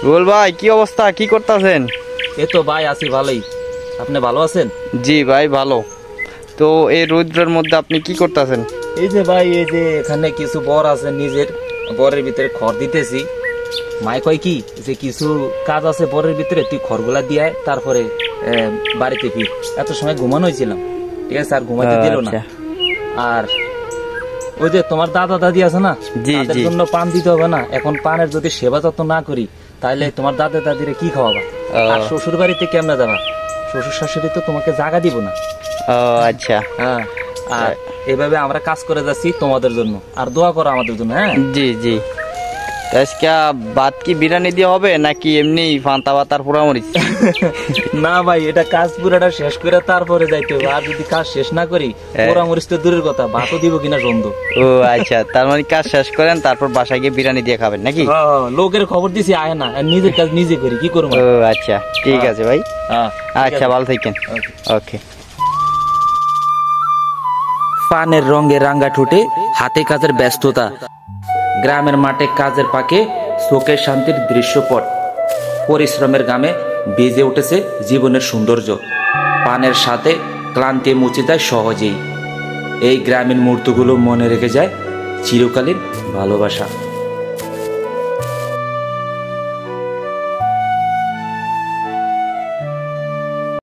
রুবেল ভাই, কি অবস্থা, কি করতেছেন? এই তো ভাই আছি ভালোই। আপনি ভালো আছেন? জি ভাই ভালো। তো এই রৌদ্রের মধ্যে আপনি কি করতেছেন? এই যে ভাই, এই যে এখানে কিছু বর আছে, নিজের বরের ভিতরে খড় দিতেছি। মাই কয় কি যে কিছু কাজ আছে বরের ভিতরে, তুই খড়গুলা দিয়ে আয়, তারপরে বাড়িতে ফির। এত সময় ঘুমানো হয়েছিলাম, ঠিক আছে, আর ঘুমাইতে দিল না। আচ্ছা। আর ওই যে তোমার দাদা দাদি আছে না, জি, তাদের জি। জন্য পান দিতে হবে না? এখন পানের যদি সেবা যত্ন না করি, তাহলে তোমার দাদা দাদিরে কি খাওয়াবা? আর শ্বশুর বাড়িতে কেমনে যাবা? শ্বশুর শাশুড়ি তো তোমাকে জায়গা দিব না। ও আচ্ছা। হ্যাঁ, আর এইভাবে আমরা কাজ করে যাচ্ছি তোমাদের জন্য, আর দোয়া করো আমাদের জন্য। হ্যাঁ জি জি। তো আজকে ভাত কি বিরিয়ানি দিয়ে হবে নাকি এমনি ফান্তা ভাতার পোড়ামরিচ? না ভাই, এটা কাজ পুরাটা শেষ করে তারপরে যাইতে হবে। আর যদি কাজ শেষ না করি, পোড়া মরিচ তো দূরের কথা, ভাতও দিব কিনা সন্দেহ। ও আচ্ছা, তার মানে কাজ শেষ করেন তারপর বাসায় গিয়ে বিরিয়ানি দিয়ে খাবেন নাকি? লোকের খবর দিছি আয় না, আর নিজের কাজ নিজে করি, কি করবো? ও আচ্ছা, ঠিক আছে ভাই। আচ্ছা, ভালো থাকেন। ওকে। পানের রঙে রাঙ্গা ঠোঁটে হাতে কাজের ব্যস্ততা, গ্রামের মাঠে কাজের পাকে চোখের শান্তির দৃশ্যপট, পরিশ্রমের গামে বেজে উঠেছে জীবনের সৌন্দর্য। পানের সাথে ক্লান্তি মুছে যায় সহজেই। এই গ্রামীণ মুহূর্তগুলো মনে রেখে যায় চিরকালীন ভালোবাসা।